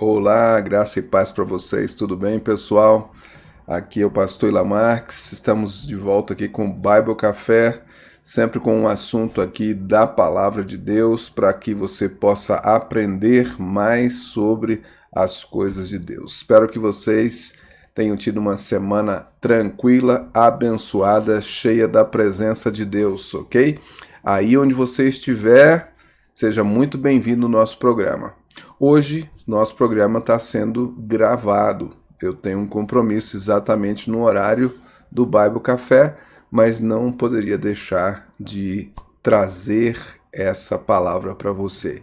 Olá, graça e paz para vocês, tudo bem, pessoal? Aqui é o pastor Ilan Marques, estamos de volta aqui com o Bible Café, sempre com um assunto aqui da Palavra de Deus, para que você possa aprender mais sobre as coisas de Deus. Espero que vocês tenham tido uma semana tranquila, abençoada, cheia da presença de Deus, ok? Aí onde você estiver, seja muito bem-vindo no nosso programa. Hoje, nosso programa está sendo gravado. Eu tenho um compromisso exatamente no horário do Bible Café, mas não poderia deixar de trazer essa palavra para você.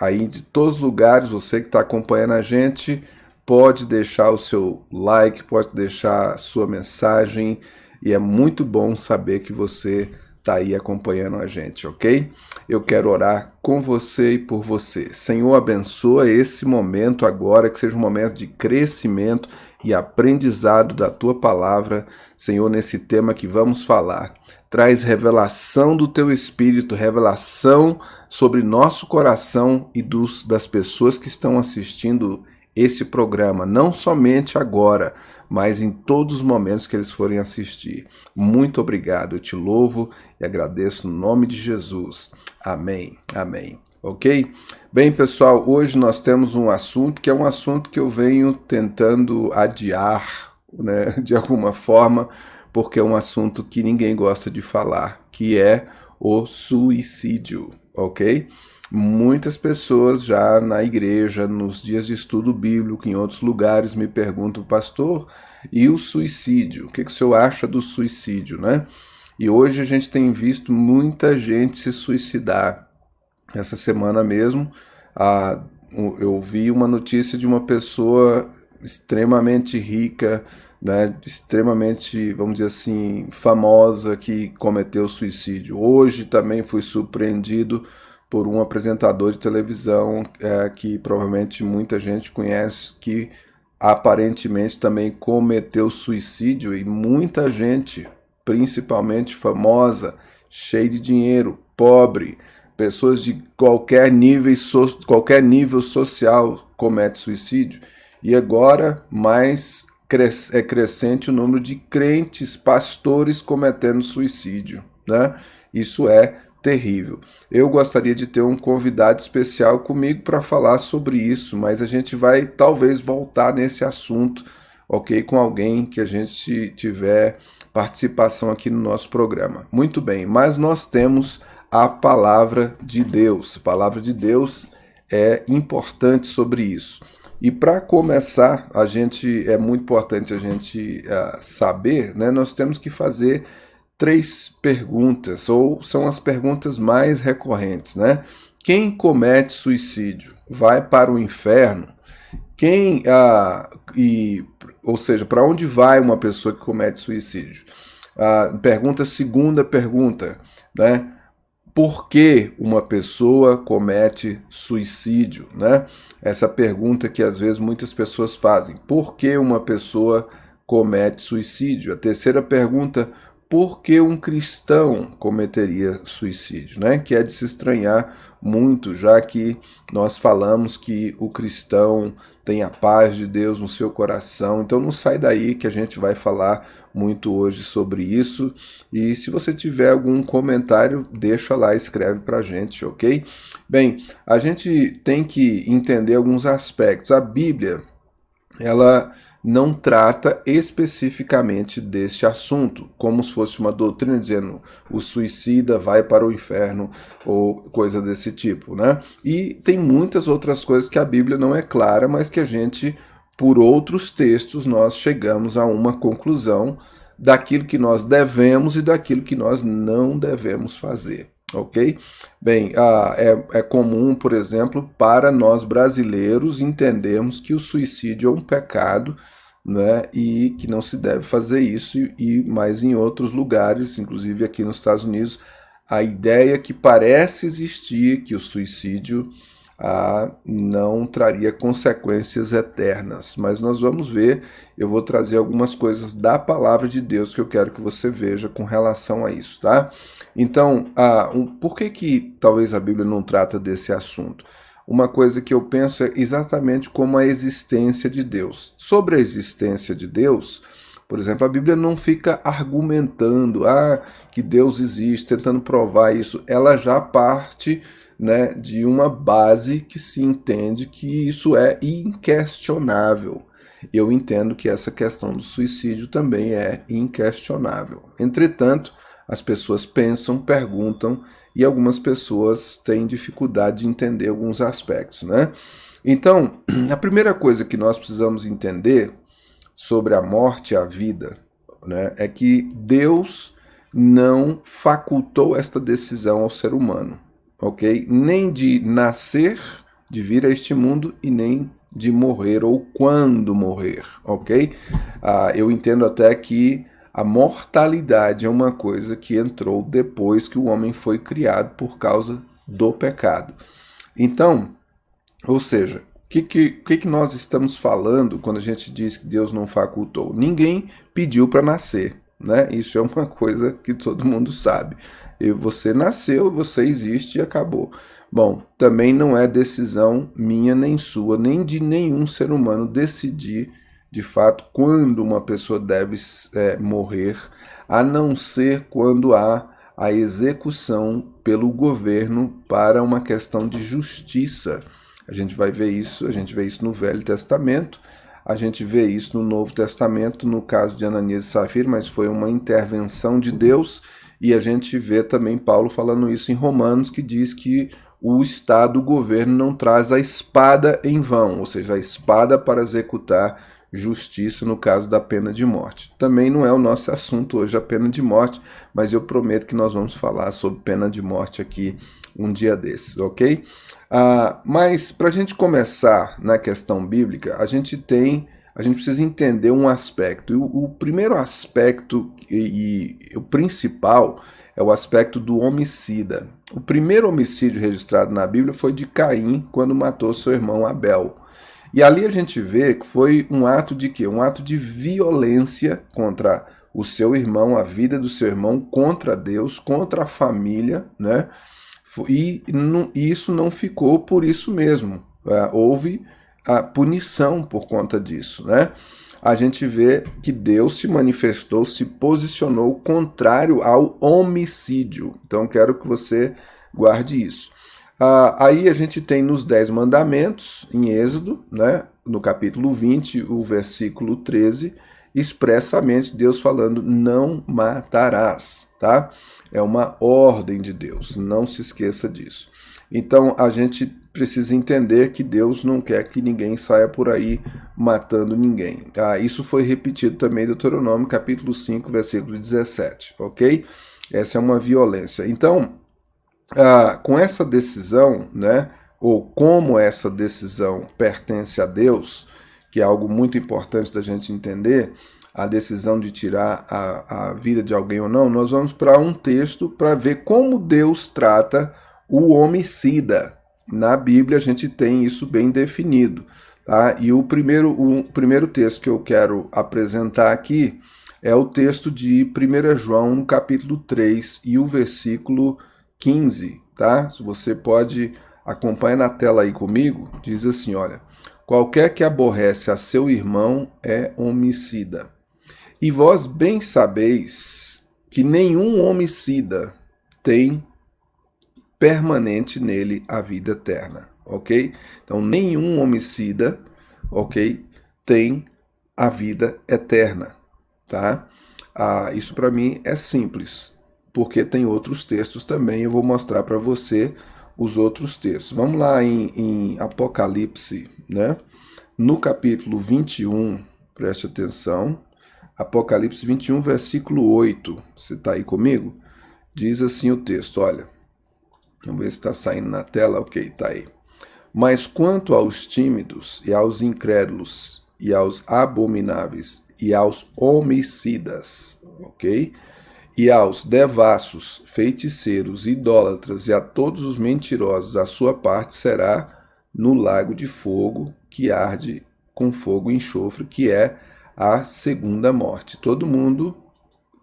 Aí, de todos os lugares, você que está acompanhando a gente, pode deixar o seu like, pode deixar a sua mensagem, e é muito bom saber que você está aí acompanhando a gente, ok? Eu quero orar com você e por você. Senhor, abençoa esse momento agora, que seja um momento de crescimento e aprendizado da Tua Palavra, Senhor, nesse tema que vamos falar. Traz revelação do Teu Espírito, revelação sobre nosso coração e das pessoas que estão assistindo esse programa, não somente agora, mas em todos os momentos que eles forem assistir. Muito obrigado, eu te louvo e agradeço no nome de Jesus. Amém, amém. Ok? Bem, pessoal, hoje nós temos um assunto que é um assunto que eu venho tentando adiar, né, de alguma forma, porque é um assunto que ninguém gosta de falar, que é o suicídio, ok? Muitas pessoas já na igreja, nos dias de estudo bíblico, em outros lugares, me perguntam, pastor, e o suicídio? O que o senhor acha do suicídio, né? E hoje a gente tem visto muita gente se suicidar. Essa semana mesmo, eu vi uma notícia de uma pessoa extremamente rica, né, extremamente, vamos dizer assim, famosa, que cometeu suicídio. Hoje também fui surpreendido por um apresentador de televisão que provavelmente muita gente conhece, que aparentemente também cometeu suicídio, e muita gente, principalmente famosa, cheia de dinheiro, pobre, pessoas de qualquer nível social comete suicídio. E agora mais é crescente o número de crentes, pastores cometendo suicídio, né? Isso é terrível. Eu gostaria de ter um convidado especial comigo para falar sobre isso, mas a gente vai talvez voltar nesse assunto, ok? Com alguém que a gente tiver participação aqui no nosso programa. Muito bem, mas nós temos a palavra de Deus. A palavra de Deus é importante sobre isso. E para começar, é muito importante a gente saber, né? Nós temos que fazer 3 perguntas, ou são as perguntas mais recorrentes, né? Quem comete suicídio vai para o inferno? Ou seja, para onde vai uma pessoa que comete suicídio? Segunda pergunta, né? Por que uma pessoa comete suicídio, né? Essa pergunta que às vezes muitas pessoas fazem. Por que uma pessoa comete suicídio? A terceira pergunta, por que um cristão cometeria suicídio, né? Que é de se estranhar muito, já que nós falamos que o cristão tem a paz de Deus no seu coração. Então não sai daí que a gente vai falar muito hoje sobre isso. E se você tiver algum comentário, deixa lá, escreve pra gente, ok? Bem, a gente tem que entender alguns aspectos. A Bíblia, ela não trata especificamente deste assunto, como se fosse uma doutrina dizendo o suicida vai para o inferno ou coisa desse tipo, né? E tem muitas outras coisas que a Bíblia não é clara, mas que a gente, por outros textos, nós chegamos a uma conclusão daquilo que nós devemos e daquilo que nós não devemos fazer. Ok? Bem, é comum, por exemplo, para nós brasileiros entendermos que o suicídio é um pecado, né, e que não se deve fazer isso, mas em outros lugares, inclusive aqui nos Estados Unidos, a ideia que parece existir que o suicídio não traria consequências eternas. Mas nós vamos ver, eu vou trazer algumas coisas da palavra de Deus que eu quero que você veja com relação a isso, tá? Então, por que talvez a Bíblia não trata desse assunto? uma coisa que eu penso é exatamente como a existência de Deus. Sobre a existência de Deus, por exemplo, a Bíblia não fica argumentando que Deus existe, tentando provar isso. Ela já parte, né, de uma base que se entende que isso é inquestionável. Eu entendo que essa questão do suicídio também é inquestionável. Entretanto, as pessoas pensam, perguntam, e algumas pessoas têm dificuldade de entender alguns aspectos, né? Então, a primeira coisa que nós precisamos entender sobre a morte e a vida, né, é que Deus não facultou esta decisão ao ser humano, ok? Nem de nascer, de vir a este mundo, e nem de morrer ou quando morrer, ok? Eu entendo até que a mortalidade é uma coisa que entrou depois que o homem foi criado por causa do pecado. Então, ou seja, o que nós estamos falando quando a gente diz que Deus não facultou? Ninguém pediu para nascer, né? Isso é uma coisa que todo mundo sabe. E você nasceu, você existe e acabou. Bom, também não é decisão minha nem sua, nem de nenhum ser humano decidir de fato quando uma pessoa deve morrer, a não ser quando há a execução pelo governo para uma questão de justiça. A gente vê isso no Velho Testamento, a gente vê isso no Novo Testamento, no caso de Ananias e Safira, mas foi uma intervenção de Deus, e a gente vê também Paulo falando isso em Romanos, que diz que o Estado, o governo, não traz a espada em vão, ou seja, a espada para executar justiça no caso da pena de morte. Também não é o nosso assunto hoje a pena de morte, mas eu prometo que nós vamos falar sobre pena de morte aqui um dia desses, ok? Mas para a gente começar na questão bíblica, a gente precisa entender um aspecto. E o primeiro aspecto e o principal é o aspecto do homicida. O primeiro homicídio registrado na Bíblia foi de Caim, quando matou seu irmão Abel. E ali a gente vê que foi um ato de quê? Um ato de violência contra o seu irmão, a vida do seu irmão, contra Deus, contra a família, né? E isso não ficou por isso mesmo. Houve a punição por conta disso, né? A gente vê que Deus se manifestou, se posicionou contrário ao homicídio. Então quero que você guarde isso. Aí a gente tem nos 10 mandamentos, em Êxodo, né, no capítulo 20, o versículo 13, expressamente Deus falando, não matarás, tá? É uma ordem de Deus, não se esqueça disso. Então a gente precisa entender que Deus não quer que ninguém saia por aí matando ninguém. Isso foi repetido também em Deuteronômio, capítulo 5, versículo 17, ok? Essa é uma violência. Então, com essa decisão, né, ou como essa decisão pertence a Deus, que é algo muito importante da gente entender, a decisão de tirar a vida de alguém ou não, nós vamos para um texto para ver como Deus trata o homicida. Na Bíblia a gente tem isso bem definido. Tá? E o primeiro texto que eu quero apresentar aqui é o texto de 1 João, no capítulo 3, e o versículo 15, tá? Se você pode acompanhar na tela aí comigo, diz assim, olha, qualquer que aborrece a seu irmão é homicida. E vós bem sabeis que nenhum homicida tem permanente nele a vida eterna, ok? Então, nenhum homicida, ok, tem a vida eterna, tá? Isso para mim é simples, porque tem outros textos também, eu vou mostrar para você os outros textos. Vamos lá em Apocalipse, né? No capítulo 21, preste atenção, Apocalipse 21, versículo 8, você está aí comigo? Diz assim o texto, olha, vamos ver se está saindo na tela, ok, está aí. Mas quanto aos tímidos e aos incrédulos e aos abomináveis e aos homicidas, ok? E aos devassos, feiticeiros, idólatras e a todos os mentirosos, a sua parte será no lago de fogo que arde com fogo e enxofre, que é a segunda morte. Todo mundo,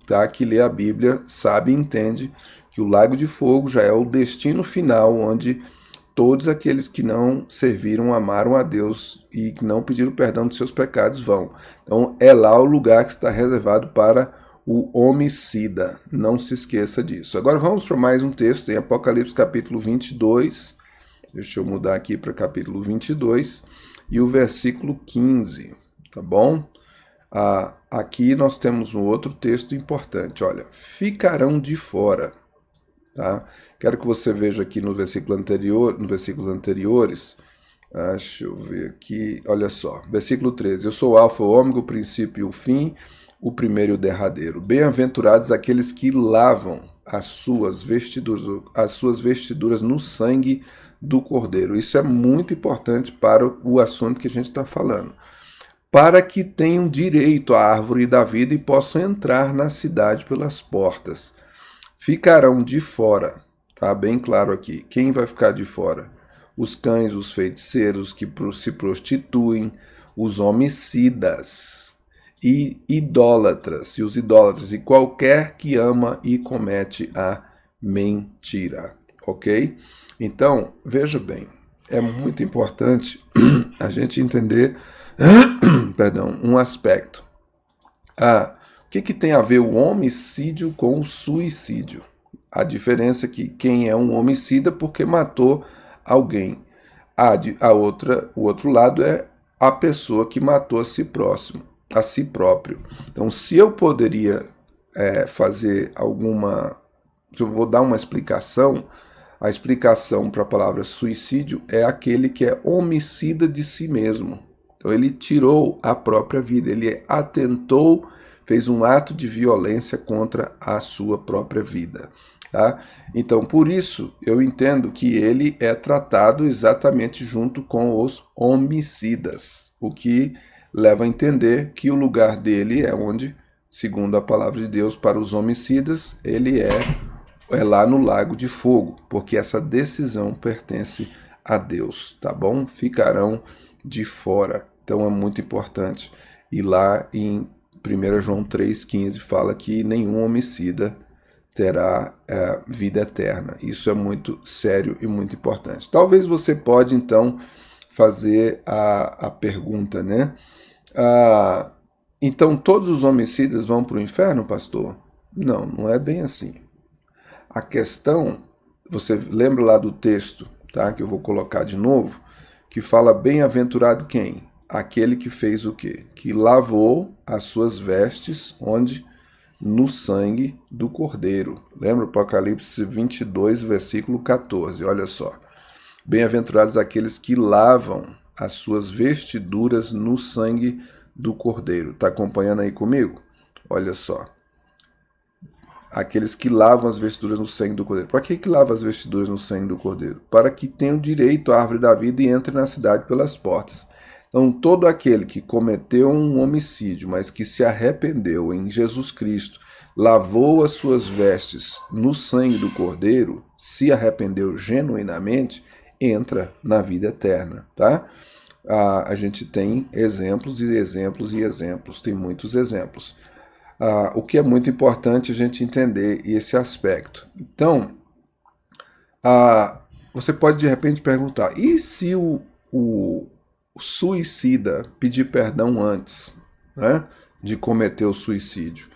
tá, que lê a Bíblia sabe e entende que o lago de fogo já é o destino final, onde todos aqueles que não serviram, amaram a Deus e que não pediram perdão dos seus pecados vão. Então é lá o lugar que está reservado para o homicida. Não se esqueça disso. Agora vamos para mais um texto em Apocalipse capítulo 22. Deixa eu mudar aqui para capítulo 22 e o versículo 15, tá bom? Aqui nós temos um outro texto importante. Olha, ficarão de fora. Tá? Quero que você veja aqui no versículo anterior, nos versículos anteriores. Deixa eu ver aqui. Olha só, versículo 13. Eu sou o alfa, o ômega, o princípio e o fim, o primeiro e o derradeiro. Bem-aventurados aqueles que lavam as suas vestiduras no sangue do Cordeiro. Isso é muito importante para o assunto que a gente está falando. Para que tenham direito à árvore da vida e possam entrar na cidade pelas portas. Ficarão de fora, tá bem claro aqui. Quem vai ficar de fora? Os cães, os feiticeiros que se prostituem, os homicidas e idólatras, e qualquer que ama e comete a mentira, ok? Então, veja bem, é muito importante a gente entender um aspecto. O que tem a ver o homicídio com o suicídio? A diferença é que quem é um homicida porque matou alguém. O outro lado é a pessoa que matou a si próprio. Então, se eu poderia fazer se eu vou dar uma explicação, a explicação para a palavra suicídio é aquele que é homicida de si mesmo. Então, ele tirou a própria vida, ele atentou, fez um ato de violência contra a sua própria vida. Tá? Então, por isso, eu entendo que ele é tratado exatamente junto com os homicidas, o que leva a entender que o lugar dele é onde, segundo a palavra de Deus, para os homicidas, ele é lá no lago de fogo, porque essa decisão pertence a Deus, tá bom? Ficarão de fora. Então é muito importante. E lá em 1 João 3,15 fala que nenhum homicida terá vida eterna. Isso é muito sério e muito importante. Talvez você pode, então, fazer a pergunta, né? Então todos os homicidas vão para o inferno, pastor? Não, não é bem assim. A questão, você lembra lá do texto, tá? Que eu vou colocar de novo, que fala bem-aventurado quem? Aquele que fez o quê? Que lavou as suas vestes, onde? No sangue do Cordeiro. Lembra Apocalipse 22, versículo 14, olha só. Bem-aventurados aqueles que lavam as suas vestiduras no sangue do Cordeiro. Está acompanhando aí comigo? Olha só. Aqueles que lavam as vestiduras no sangue do Cordeiro. Para que lava as vestiduras no sangue do Cordeiro? Para que tenham direito à árvore da vida e entre na cidade pelas portas. Então, todo aquele que cometeu um homicídio, mas que se arrependeu em Jesus Cristo, lavou as suas vestes no sangue do Cordeiro, se arrependeu genuinamente, entra na vida eterna, tá? A gente tem exemplos e exemplos e exemplos, tem muitos exemplos. O que é muito importante a gente entender esse aspecto. Então, você pode de repente perguntar, e se o suicida pedir perdão antes, né, de cometer o suicídio?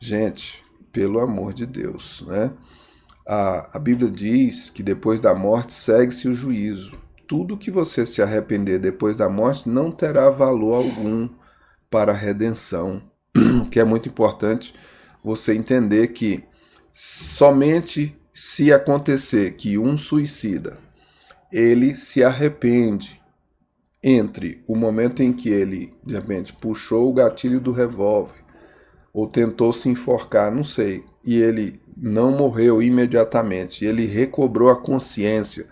Gente, pelo amor de Deus, né? A Bíblia diz que depois da morte segue-se o juízo. Tudo que você se arrepender depois da morte não terá valor algum para a redenção. Que é muito importante você entender que somente se acontecer que um suicida, ele se arrepende entre o momento em que ele, de repente, puxou o gatilho do revólver ou tentou se enforcar, não sei, e ele não morreu imediatamente, ele recobrou a consciência,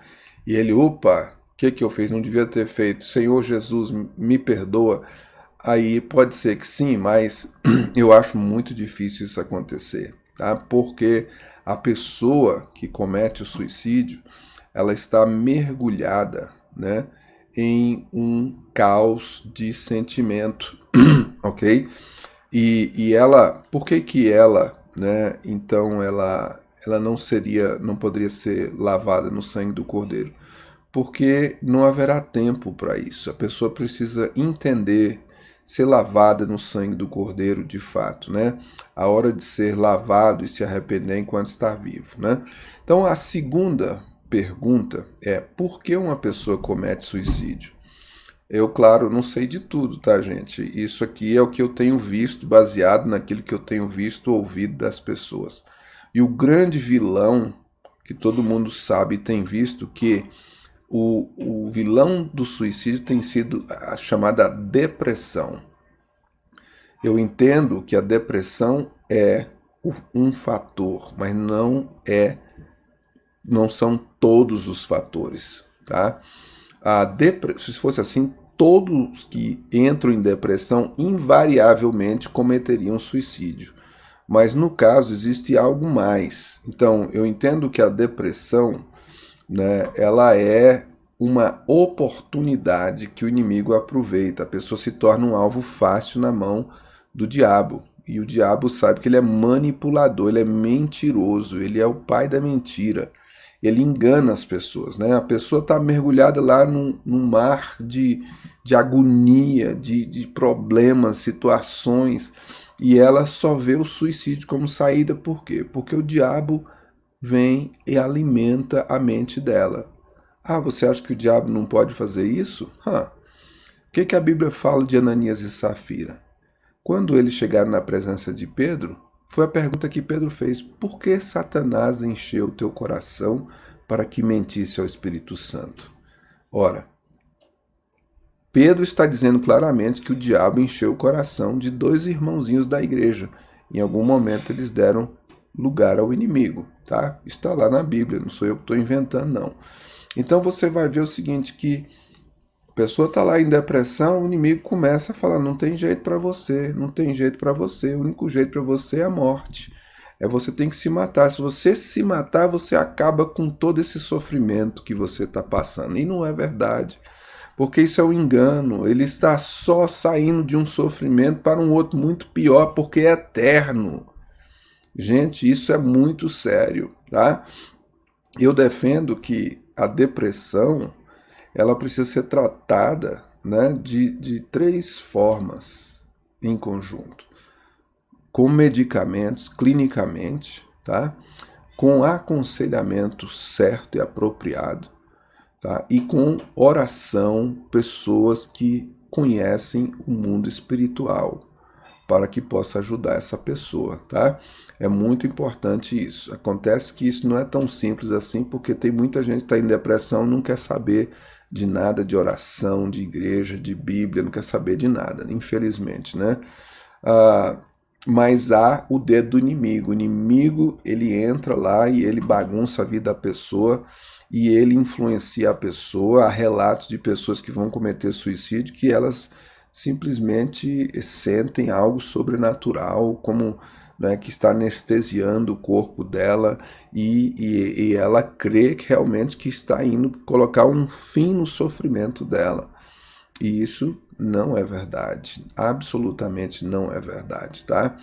e ele, opa, o que eu fiz? Não devia ter feito, Senhor Jesus, me perdoa. Aí pode ser que sim, mas eu acho muito difícil isso acontecer, tá? Porque a pessoa que comete o suicídio, ela está mergulhada, né, em um caos de sentimento, ok? E ela, por que ela, né, então ela não poderia ser lavada no sangue do Cordeiro? porque não haverá tempo para isso. A pessoa precisa entender, ser lavada no sangue do Cordeiro de fato, né? A hora de ser lavado e se arrepender enquanto está vivo, né? Então a segunda pergunta é: por que uma pessoa comete suicídio? Eu, claro, não sei de tudo, tá, gente? Isso aqui é o que eu tenho visto, baseado naquilo que eu tenho visto, ouvido das pessoas. E o grande vilão, que todo mundo sabe e tem visto, que o vilão do suicídio tem sido a chamada depressão. Eu entendo que a depressão é um fator, mas não são todos os fatores, tá? Se fosse assim, todos que entram em depressão invariavelmente cometeriam suicídio. Mas no caso existe algo mais. Então, eu entendo que a depressão, né, ela é uma oportunidade que o inimigo aproveita. A pessoa se torna um alvo fácil na mão do diabo. E o diabo sabe que ele é manipulador, ele é mentiroso, ele é o pai da mentira. Ele engana as pessoas, né? A pessoa está mergulhada lá num mar de agonia, de problemas, situações, e ela só vê o suicídio como saída. Por quê? Porque o diabo vem e alimenta a mente dela. Ah, você acha que o diabo não pode fazer isso? O que a Bíblia fala de Ananias e Safira? Quando eles chegaram na presença de Pedro, foi a pergunta que Pedro fez: por que Satanás encheu o teu coração para que mentisse ao Espírito Santo? Ora, Pedro está dizendo claramente que o diabo encheu o coração de dois irmãozinhos da igreja. Em algum momento eles deram lugar ao inimigo, tá? Está lá na Bíblia, não sou eu que estou inventando, não. Então você vai ver o seguinte, que a pessoa está lá em depressão, o inimigo começa a falar: não tem jeito para você, não tem jeito para você, o único jeito para você é a morte. Você tem que se matar. Se você se matar, você acaba com todo esse sofrimento que você está passando. E não é verdade, porque isso é um engano. Ele está só saindo de um sofrimento para um outro muito pior, porque é eterno. Gente, isso é muito sério, tá? Eu defendo que a depressão, ela precisa ser tratada, né, de três formas em conjunto: com medicamentos, clinicamente, tá? Com aconselhamento certo e apropriado, tá? E com oração, pessoas que conhecem o mundo espiritual, para que possa ajudar essa pessoa, tá? É muito importante isso. Acontece que isso não é tão simples assim, porque tem muita gente que está em depressão e não quer saber de nada de oração, de igreja, de Bíblia, não quer saber de nada, infelizmente, né? Mas há o dedo do inimigo. O inimigo, ele entra lá e ele bagunça a vida da pessoa e ele influencia a pessoa. Há relatos de pessoas que vão cometer suicídio que elas simplesmente sentem algo sobrenatural, como, né, que está anestesiando o corpo dela, e ela crê que realmente que está indo colocar um fim no sofrimento dela. E isso não é verdade, absolutamente não é verdade, tá?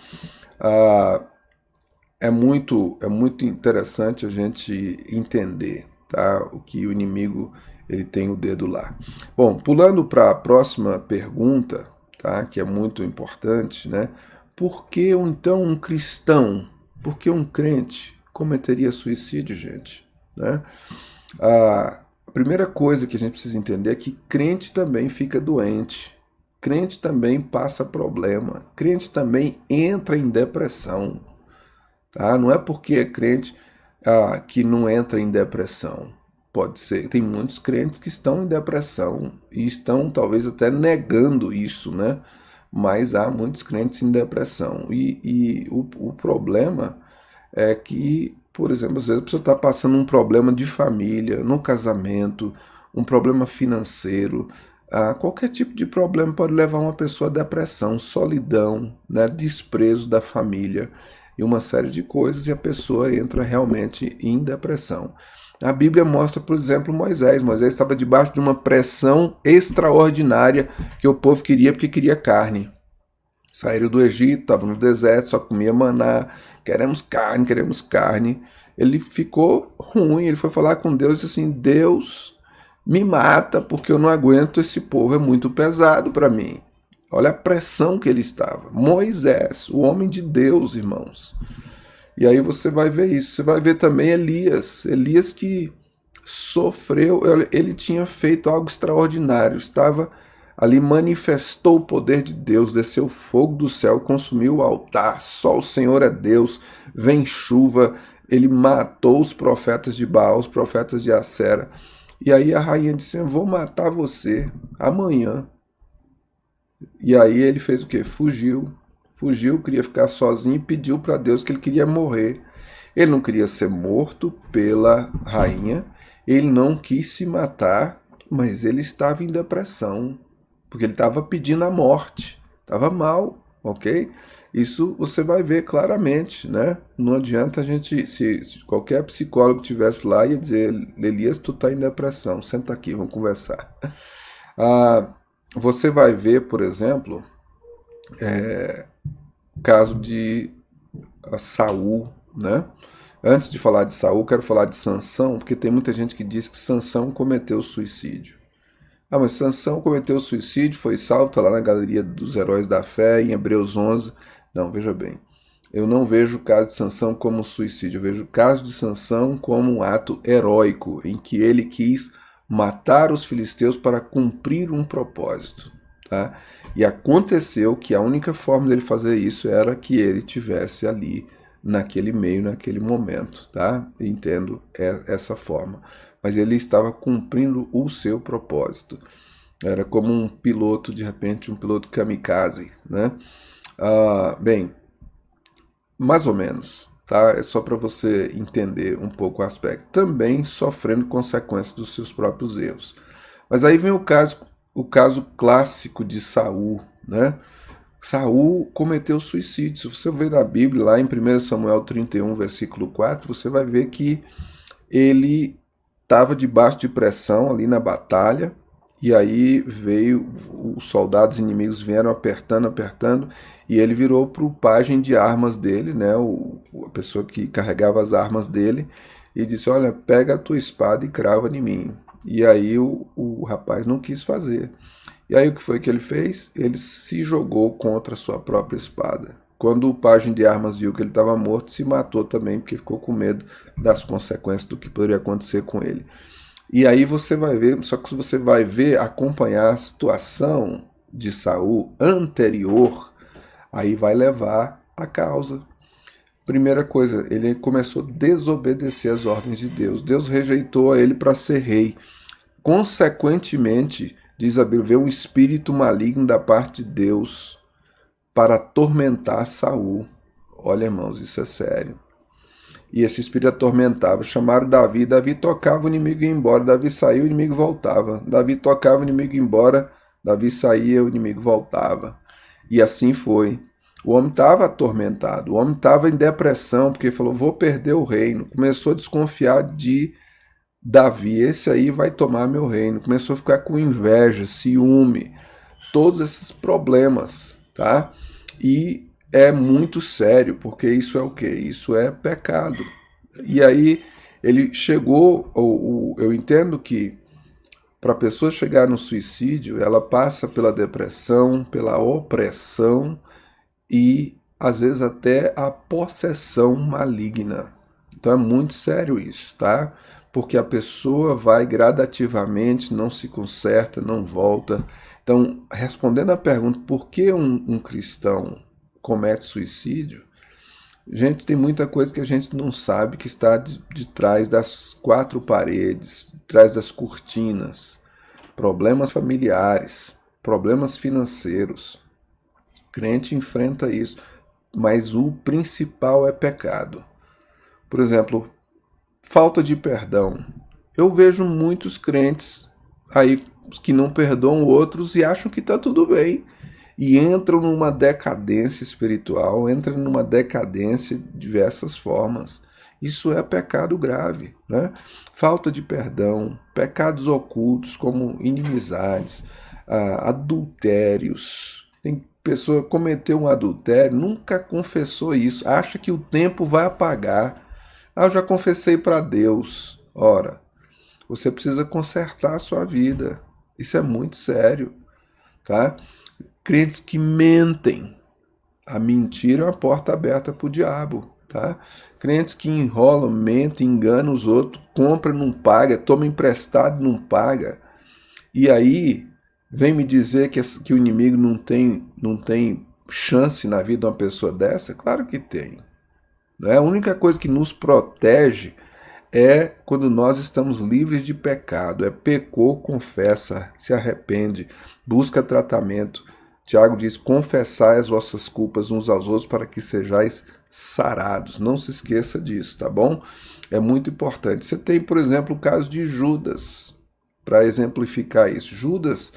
É muito interessante a gente entender, tá? O que o inimigo, ele tem o dedo lá. Bom, pulando para a próxima pergunta, tá? Que é muito importante, né? Por que então um cristão, por que um crente cometeria suicídio, gente? Né? A primeira coisa que a gente precisa entender é que crente também fica doente, crente também passa problema, crente também entra em depressão, tá? Não é porque é crente que não entra em depressão. Pode ser, tem muitos crentes que estão em depressão e estão talvez até negando isso, né? Mas há muitos crentes em depressão. E o problema é que, por exemplo, às vezes a pessoa está passando um problema de família, no casamento, um problema financeiro. Qualquer tipo de problema pode levar uma pessoa à depressão, solidão, né? Desprezo da família e uma série de coisas, e a pessoa entra realmente em depressão. A Bíblia mostra, por exemplo, Moisés. Moisés estava debaixo de uma pressão extraordinária que o povo queria, porque queria carne. Saíram do Egito, estavam no deserto, só comia maná, queremos carne, queremos carne. Ele ficou ruim, ele foi falar com Deus e disse assim: Deus, me mata porque eu não aguento, esse povo é muito pesado para mim. Olha a pressão que ele estava. Moisés, o homem de Deus, irmãos. E aí você vai ver isso. Você vai ver também Elias. Elias que sofreu, ele tinha feito algo extraordinário. Estava ali, manifestou o poder de Deus, desceu fogo do céu, consumiu o altar. Só o Senhor é Deus. Vem chuva. Ele matou os profetas de Baal, os profetas de Acera. E aí a rainha disse: eu vou matar você amanhã. E aí ele fez o quê? Fugiu. Fugiu, queria ficar sozinho e pediu para Deus que ele queria morrer. Ele não queria ser morto pela rainha, ele não quis se matar, mas ele estava em depressão, porque ele estava pedindo a morte. Estava mal, ok? Isso você vai ver claramente, né? Não adianta a gente, se qualquer psicólogo tivesse lá, ia dizer: Elias, tu está em depressão, senta aqui, vamos conversar. Você vai ver, por exemplo, o caso de Saul, né? Antes de falar de Saul, quero falar de Sansão, porque tem muita gente que diz que Sansão cometeu suicídio. Mas Sansão cometeu suicídio, foi salvo, tá lá na galeria dos heróis da fé, em Hebreus 11. Não, veja bem, eu não vejo o caso de Sansão como suicídio, eu vejo o caso de Sansão como um ato heróico, em que ele quis matar os filisteus para cumprir um propósito. Tá? E aconteceu que a única forma dele fazer isso era que ele tivesse ali, naquele meio, naquele momento. Tá? Entendo essa forma. Mas ele estava cumprindo o seu propósito. Era como um piloto, de repente, um piloto kamikaze. Né? Bem, mais ou menos. Tá? É só para você entender um pouco o aspecto. Também sofrendo consequências dos seus próprios erros. Mas aí vem o caso clássico de Saul, né? Saul cometeu suicídio. Se você ver na Bíblia, lá em 1 Samuel 31, versículo 4, você vai ver que ele estava debaixo de pressão ali na batalha, e aí os soldados inimigos vieram apertando, e ele virou para o pajem de armas dele, né? A pessoa que carregava as armas dele, e disse: olha, pega a tua espada e crava em mim. E aí o rapaz não quis fazer. E aí o que foi que ele fez? Ele se jogou contra a sua própria espada. Quando o pajem de armas viu que ele estava morto, se matou também, porque ficou com medo das consequências do que poderia acontecer com ele. E aí você vai ver, só que você vai ver, acompanhar a situação de Saul anterior, aí vai levar a causa. Primeira coisa, ele começou a desobedecer às ordens de Deus. Deus rejeitou a ele para ser rei. Consequentemente, diz a Bíblia, veio um espírito maligno da parte de Deus para atormentar Saul. Olha, irmãos, isso é sério. E esse espírito atormentava. Chamaram Davi. Davi tocava, o inimigo ia embora. Davi saía, o inimigo voltava. Davi tocava, o inimigo ia embora. Davi saía, o inimigo voltava. E assim foi. O homem estava atormentado. O homem estava em depressão, porque falou: vou perder o reino. Começou a desconfiar de Davi. Esse aí vai tomar meu reino. Começou a ficar com inveja, ciúme. Todos esses problemas, tá? E é muito sério, porque isso é o quê? Isso é pecado. E aí ele chegou, eu entendo que para a pessoa chegar no suicídio, ela passa pela depressão, pela opressão e às vezes até a possessão maligna. Então é muito sério isso, tá? Porque a pessoa vai gradativamente, não se conserta, não volta. Então, respondendo à pergunta, por que um cristão comete suicídio? Gente, tem muita coisa que a gente não sabe que está de trás das quatro paredes, de trás das cortinas. Problemas familiares, problemas financeiros. O crente enfrenta isso, mas o principal é pecado. Por exemplo, falta de perdão. Eu vejo muitos crentes aí que não perdoam outros e acham que está tudo bem. E entram numa decadência espiritual, entram numa decadência de diversas formas. Isso é pecado grave, né? Falta de perdão, pecados ocultos como inimizades, adultérios. Tem pessoa que cometeu um adultério, nunca confessou isso, acha que o tempo vai apagar. Eu já confessei para Deus. Ora, Você precisa consertar a sua vida. Isso é muito sério, tá? Crentes que mentem. A mentira é uma porta aberta para o diabo, tá? Crentes que enrolam, mentem, enganam os outros, compra, não paga, toma emprestado, não paga. E aí vem me dizer que o inimigo não tem chance na vida de uma pessoa dessa? Claro que tem. Né? A única coisa que nos protege é quando nós estamos livres de pecado. É pecou, confessa, se arrepende, busca tratamento. Tiago diz, confessai as vossas culpas uns aos outros para que sejais sarados. Não se esqueça disso, tá bom? É muito importante. Você tem, por exemplo, o caso de Judas, para exemplificar isso. Judas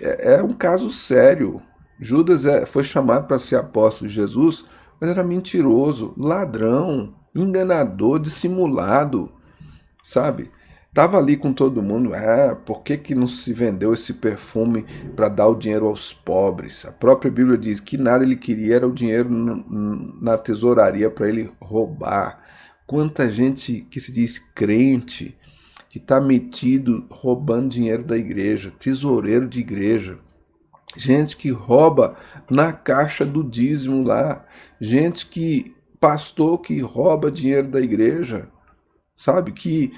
é um caso sério. Judas foi chamado para ser apóstolo de Jesus, mas era mentiroso, ladrão, enganador, dissimulado, sabe? Tava ali com todo mundo, por que não se vendeu esse perfume para dar o dinheiro aos pobres? A própria Bíblia diz que nada ele queria, era o dinheiro na tesouraria para ele roubar. Quanta gente que se diz crente, que está metido roubando dinheiro da igreja, tesoureiro de igreja. Gente que rouba na caixa do dízimo lá, pastor que rouba dinheiro da igreja, sabe, que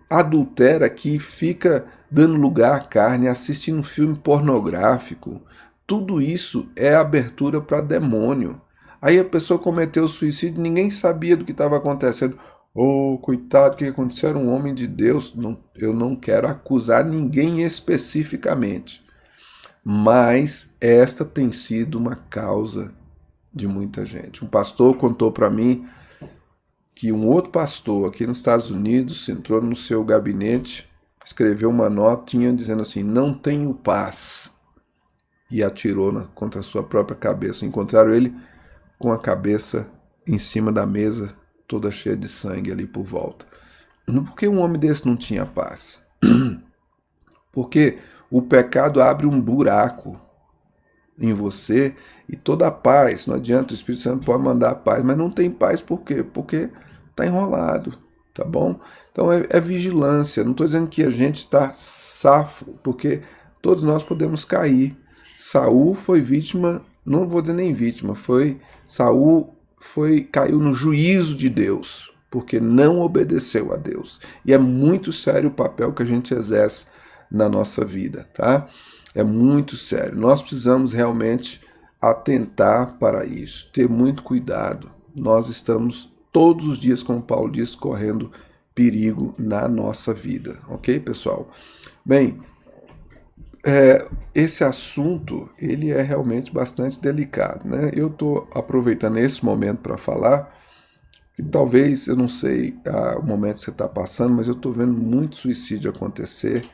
adultera, que fica dando lugar à carne, assistindo um filme pornográfico. Tudo isso é abertura para demônio. Aí a pessoa cometeu suicídio, ninguém sabia do que estava acontecendo. Oh, coitado, o que aconteceu? Era um homem de Deus. Eu não quero acusar ninguém especificamente, mas esta tem sido uma causa de muita gente. Um pastor contou para mim que um outro pastor aqui nos Estados Unidos entrou no seu gabinete, escreveu uma notinha dizendo assim, não tenho paz, e atirou contra a sua própria cabeça. Encontraram ele com a cabeça em cima da mesa, toda cheia de sangue ali por volta. Por que um homem desse não tinha paz? Porque o pecado abre um buraco em você e toda a paz, não adianta, o Espírito Santo pode mandar a paz, mas não tem paz por quê? Porque está enrolado, tá bom? Então é vigilância, não estou dizendo que a gente está safo, porque todos nós podemos cair. Saul foi vítima, não vou dizer nem vítima, Saul caiu no juízo de Deus, porque não obedeceu a Deus. E é muito sério o papel que a gente exerce na nossa vida, tá? É muito sério. Nós precisamos realmente atentar para isso, ter muito cuidado. Nós estamos todos os dias, como Paulo diz, correndo perigo na nossa vida, ok, pessoal? Bem, esse assunto ele é realmente bastante delicado, né? Eu estou aproveitando esse momento para falar que talvez, eu não sei o momento que você está passando, mas eu estou vendo muito suicídio acontecer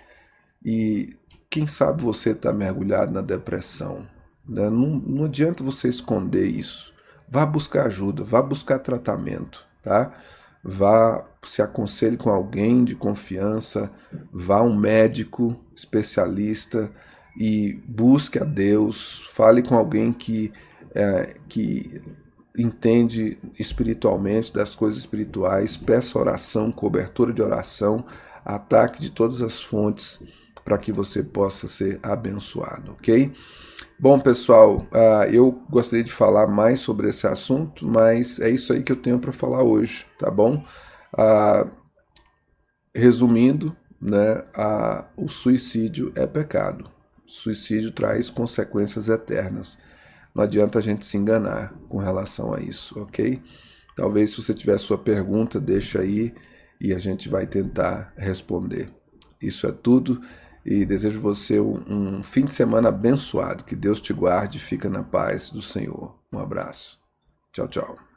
e quem sabe você está mergulhado na depressão, né? Não adianta você esconder isso. Vá buscar ajuda, vá buscar tratamento, tá? Vá, se aconselhe com alguém de confiança, vá a um médico especialista e busque a Deus, fale com alguém que entende espiritualmente das coisas espirituais, peça oração, cobertura de oração, ataque de todas as fontes para que você possa ser abençoado, ok? Bom, pessoal, eu gostaria de falar mais sobre esse assunto, mas é isso aí que eu tenho para falar hoje, tá bom? Resumindo, né, o suicídio é pecado. O suicídio traz consequências eternas. Não adianta a gente se enganar com relação a isso, ok? Talvez se você tiver sua pergunta, deixa aí e a gente vai tentar responder. Isso é tudo. E desejo você um fim de semana abençoado. Que Deus te guarde e fica na paz do Senhor. Um abraço. Tchau, tchau.